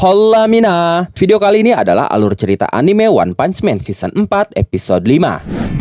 Hola Mina. Video kali ini adalah alur cerita anime One Punch Man Season 4 episode 5.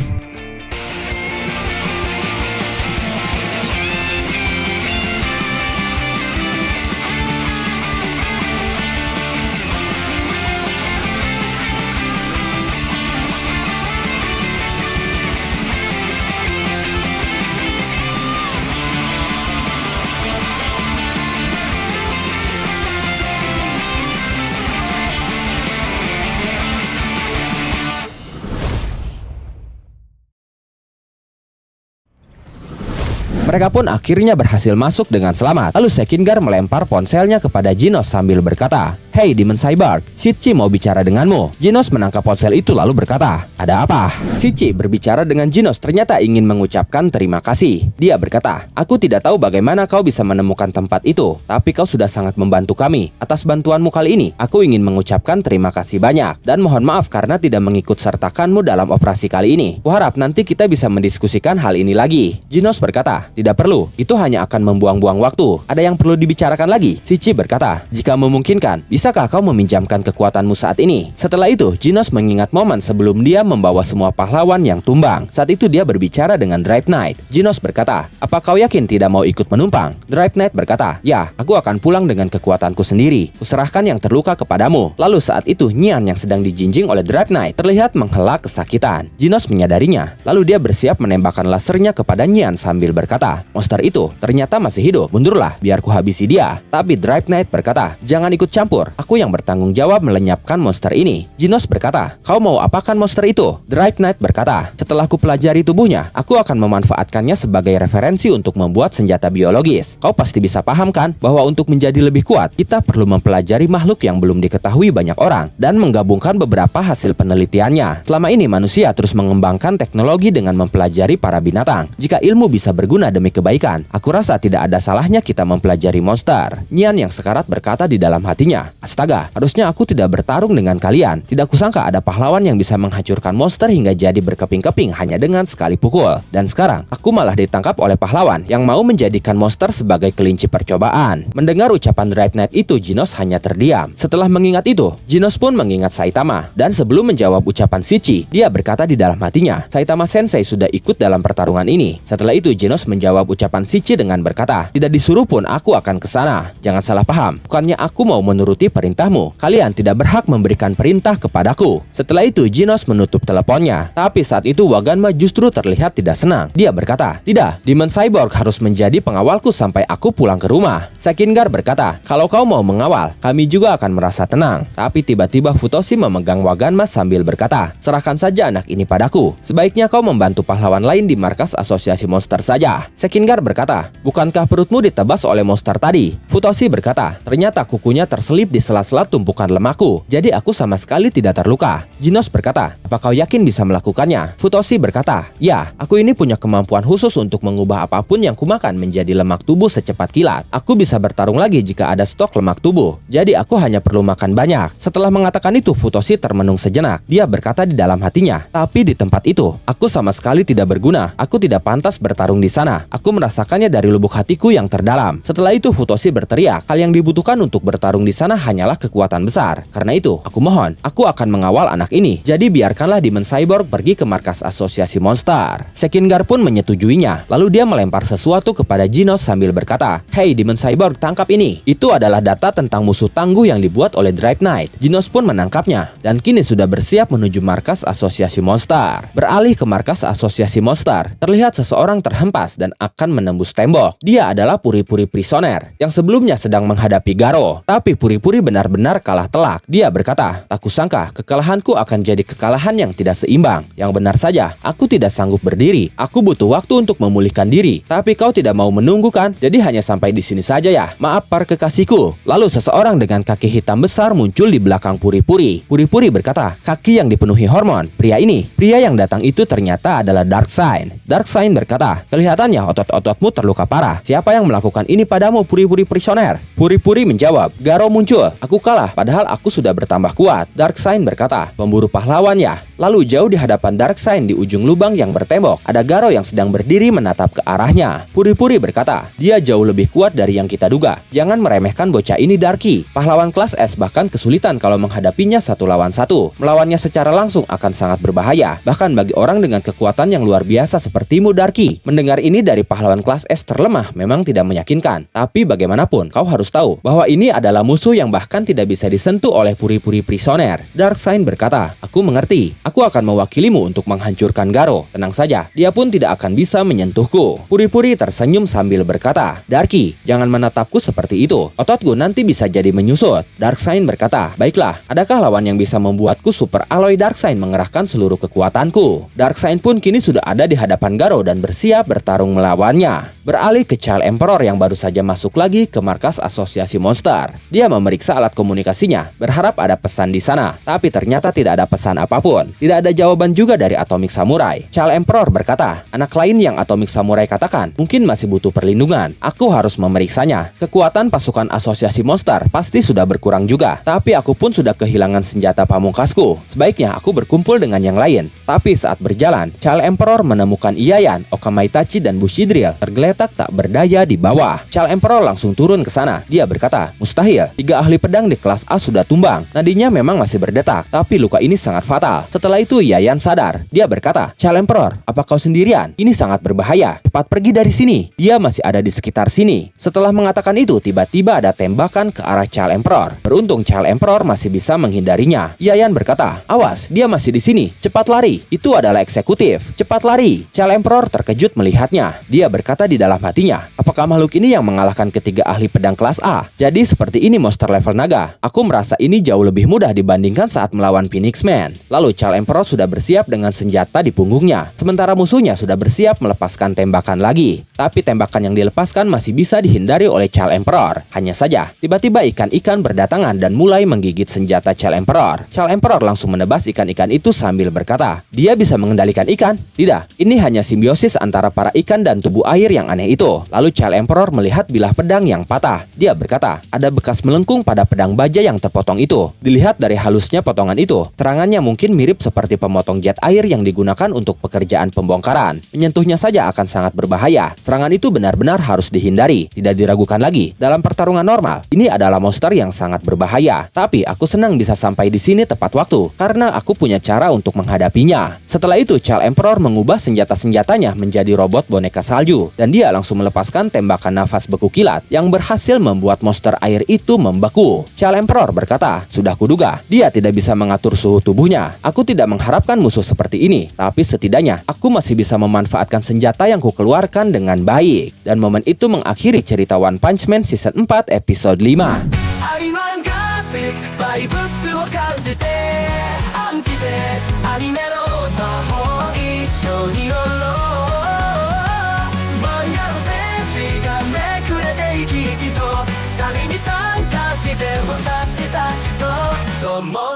Mereka pun akhirnya berhasil masuk dengan selamat. Lalu Sekingar melempar ponselnya kepada Genos sambil berkata, "Hey Demon Cyborg, Shichi mau bicara denganmu." Genos menangkap ponsel itu lalu berkata, "Ada apa?" Shichi berbicara dengan Genos ternyata ingin mengucapkan terima kasih. Dia berkata, "Aku tidak tahu bagaimana kau bisa menemukan tempat itu, tapi kau sudah sangat membantu kami. Atas bantuanmu kali ini, aku ingin mengucapkan terima kasih banyak. Dan mohon maaf karena tidak mengikut sertakanmu dalam operasi kali ini. Kuharap nanti kita bisa mendiskusikan hal ini lagi." Genos berkata, "Tidak perlu, itu hanya akan membuang-buang waktu. Ada yang perlu dibicarakan lagi?" Shichi berkata, "Jika memungkinkan, bisakah kau meminjamkan kekuatanmu saat ini?" Setelah itu, Genos mengingat momen sebelum dia membawa semua pahlawan yang tumbang. Saat itu dia berbicara dengan Drive Knight. Genos berkata, "Apa kau yakin tidak mau ikut menumpang?" Drive Knight berkata, "Ya, aku akan pulang dengan kekuatanku sendiri. Kuserahkan yang terluka kepadamu." Lalu saat itu, Nyan yang sedang dijinjing oleh Drive Knight terlihat menghela kesakitan. Genos menyadarinya, lalu dia bersiap menembakkan lasernya kepada Nyan sambil berkata, "Monster itu ternyata masih hidup. Mundurlah, biar ku habisi dia." Tapi Drive Knight berkata, "Jangan ikut campur. Aku yang bertanggung jawab melenyapkan monster ini." Genos berkata, "Kau mau apakan monster itu?" Drive Knight berkata, "Setelah ku pelajari tubuhnya, aku akan memanfaatkannya sebagai referensi untuk membuat senjata biologis. Kau pasti bisa paham kan bahwa untuk menjadi lebih kuat, kita perlu mempelajari makhluk yang belum diketahui banyak orang dan menggabungkan beberapa hasil penelitiannya. Selama ini manusia terus mengembangkan teknologi dengan mempelajari para binatang. Jika ilmu bisa berguna demi kebaikan, aku rasa tidak ada salahnya kita mempelajari monster." Nyan yang sekarat berkata di dalam hatinya, "Astaga, harusnya aku tidak bertarung dengan kalian. Tidak kusangka ada pahlawan yang bisa menghancurkan monster hingga jadi berkeping-keping hanya dengan sekali pukul. Dan sekarang, aku malah ditangkap oleh pahlawan yang mau menjadikan monster sebagai kelinci percobaan." Mendengar ucapan Drive Knight itu, Genos hanya terdiam. Setelah mengingat itu, Genos pun mengingat Saitama. Dan sebelum menjawab ucapan Shichi, dia berkata di dalam hatinya, "Saitama Sensei sudah ikut dalam pertarungan ini." Setelah itu, Genos menjawab ucapan Shichi dengan berkata, "Tidak disuruh pun aku akan ke sana. Jangan salah paham, bukannya aku mau menuruti perintahmu. Kalian tidak berhak memberikan perintah kepadaku." Setelah itu, Genos menutup teleponnya. Tapi saat itu Waganma justru terlihat tidak senang. Dia berkata, "Tidak, Demon Cyborg harus menjadi pengawalku sampai aku pulang ke rumah." Sekingar berkata, "Kalau kau mau mengawal, kami juga akan merasa tenang." Tapi tiba-tiba Futoshi memegang Waganma sambil berkata, "Serahkan saja anak ini padaku. Sebaiknya kau membantu pahlawan lain di markas asosiasi monster saja." Sekingar berkata, "Bukankah perutmu ditebas oleh monster tadi?" Futoshi berkata, "Ternyata kukunya terselip di sela-sela tumpukan lemakku, jadi aku sama sekali tidak terluka." Genos berkata, "Apa kau yakin bisa melakukannya?" Futoshi berkata, "Ya, aku ini punya kemampuan khusus untuk mengubah apapun yang kumakan menjadi lemak tubuh secepat kilat. Aku bisa bertarung lagi jika ada stok lemak tubuh, jadi aku hanya perlu makan banyak." Setelah mengatakan itu, Futoshi termenung sejenak. Dia berkata di dalam hatinya, "Tapi di tempat itu, aku sama sekali tidak berguna. Aku tidak pantas bertarung di sana. Aku merasakannya dari lubuk hatiku yang terdalam." Setelah itu Futoshi berteriak, "Hal yang dibutuhkan untuk bertarung di sana hanyalah kekuatan besar. Karena itu, aku mohon, aku akan mengawal anak ini. Jadi biarkanlah Demon Cyborg pergi ke markas asosiasi monster." Sekingar pun menyetujuinya. Lalu dia melempar sesuatu kepada Genos sambil berkata, "Hey Demon Cyborg, tangkap ini. Itu adalah data tentang musuh tangguh yang dibuat oleh Drive Knight." Genos pun menangkapnya dan kini sudah bersiap menuju markas asosiasi monster. Beralih ke markas asosiasi monster, terlihat seseorang terhempas dan akan menembus tembok. Dia adalah Puri-Puri Prisoner yang sebelumnya sedang menghadapi Garo. Tapi Puri-Puri benar-benar kalah telak. Dia berkata, "Tak kusangka kekalahanku akan jadi kekalahan yang tidak seimbang. Yang benar saja, aku tidak sanggup berdiri. Aku butuh waktu untuk memulihkan diri. Tapi kau tidak mau menunggu kan? Jadi hanya sampai di sini saja ya. Maaf para kekasihku." Lalu seseorang dengan kaki hitam besar muncul di belakang Puri-Puri. Puri-Puri berkata, "Kaki yang dipenuhi hormon. Pria yang datang itu ternyata adalah Darkseid." Darkseid berkata, "Kelihatannya otot-ototmu terluka parah. Siapa yang melakukan ini padamu, Puri-Puri Prisoner?" Puri-Puri menjawab, "Garo muncul. Betul, aku kalah padahal aku sudah bertambah kuat. Darkseid berkata, pemburu pahlawan ya. Lalu jauh di hadapan Darkseid di ujung lubang yang bertembok, ada Garo yang sedang berdiri menatap ke arahnya. Puri-Puri berkata, dia jauh lebih kuat dari yang kita duga. Jangan meremehkan bocah ini, Darky. Pahlawan kelas S bahkan kesulitan kalau menghadapinya 1 lawan 1. Melawannya secara langsung akan sangat berbahaya, bahkan bagi orang dengan kekuatan yang luar biasa sepertimu, Darky. Mendengar ini dari pahlawan kelas S terlemah memang tidak meyakinkan. Tapi bagaimanapun, kau harus tahu bahwa ini adalah musuh yang bahkan tidak bisa disentuh oleh Puri-Puri Prisoner. Darkseid berkata, aku mengerti. Aku akan mewakilimu untuk menghancurkan Garo. Tenang saja, dia pun tidak akan bisa menyentuhku. Puri-Puri tersenyum sambil berkata, Darky, jangan menatapku seperti itu. Ototku nanti bisa jadi menyusut. Darkseid berkata, baiklah, adakah lawan yang bisa membuatku super alloy? Darkseid mengerahkan seluruh kekuatanku. Darkseid pun kini sudah ada di hadapan Garo dan bersiap bertarung melawannya. Beralih ke Child Emperor yang baru saja masuk lagi ke markas asosiasi monster. Dia memeriksa alat komunikasinya, berharap ada pesan di sana. Tapi ternyata tidak ada pesan apapun. Tidak ada jawaban juga dari Atomic Samurai. Child Emperor berkata, anak lain yang Atomic Samurai katakan mungkin masih butuh perlindungan. Aku harus memeriksanya. Kekuatan pasukan asosiasi monster pasti sudah berkurang juga. Tapi aku pun sudah kehilangan senjata pamungkasku. Sebaiknya aku berkumpul dengan yang lain. Tapi saat berjalan, Child Emperor menemukan Iayan, Okamaitachi, dan Bushidrill tergeletak tak berdaya di bawah. Child Emperor langsung turun ke sana. Dia berkata, mustahil. 3 ahli pedang di kelas A sudah tumbang. Nadinya memang masih berdetak, tapi luka ini sangat fatal. Setelah itu Iayan sadar. Dia berkata, Child Emperor, apa kau sendirian? Ini sangat berbahaya. Cepat pergi dari sini. Dia masih ada di sekitar sini. Setelah mengatakan itu, tiba-tiba ada tembakan ke arah Child Emperor. Beruntung Child Emperor masih bisa menghindarinya. Iayan berkata, awas, dia masih di sini. Cepat lari. Itu adalah eksekutif. Cepat lari. Child Emperor terkejut melihatnya. Dia berkata di dalam hatinya, apakah makhluk ini yang mengalahkan ketiga ahli pedang kelas A? Jadi seperti ini monster level naga. Aku merasa ini jauh lebih mudah dibandingkan saat melawan Phoenix Man. Lalu Child Emperor sudah bersiap dengan senjata di punggungnya. Sementara musuhnya sudah bersiap melepaskan tembakan lagi. Tapi tembakan yang dilepaskan masih bisa dihindari oleh Child Emperor. Hanya saja, tiba-tiba ikan-ikan berdatangan dan mulai menggigit senjata Child Emperor. Child Emperor langsung menebas ikan-ikan itu sambil berkata, dia bisa mengendalikan ikan? Tidak, ini hanya simbiosis antara para ikan dan tubuh air yang aneh itu. Lalu Child Emperor melihat bilah pedang yang patah. Dia berkata, ada bekas melengkung pada pedang baja yang terpotong itu. Dilihat dari halusnya potongan itu, serangannya mungkin mirip seperti pemotong jet air yang digunakan untuk pekerjaan pembongkaran. Menyentuhnya saja akan sangat berbahaya. Serangan itu benar-benar harus dihindari. Tidak diragukan lagi. Dalam pertarungan normal, ini adalah monster yang sangat berbahaya. Tapi aku senang bisa sampai di sini tepat waktu, karena aku punya cara untuk menghadapinya. Setelah itu, Child Emperor mengubah senjata-senjatanya menjadi robot boneka salju, dan dia langsung melepaskan tembakan nafas beku kilat yang berhasil membuat monster air itu membeku. Child Emperor berkata, sudah kuduga, dia tidak bisa mengatur suhu tubuhnya. Aku tidak mengharapkan musuh seperti ini, tapi setidaknya aku masih bisa memanfaatkan senjata yang kukeluarkan dengan baik. Dan momen itu mengakhiri cerita One Punch Man Season 4 Episode 5.も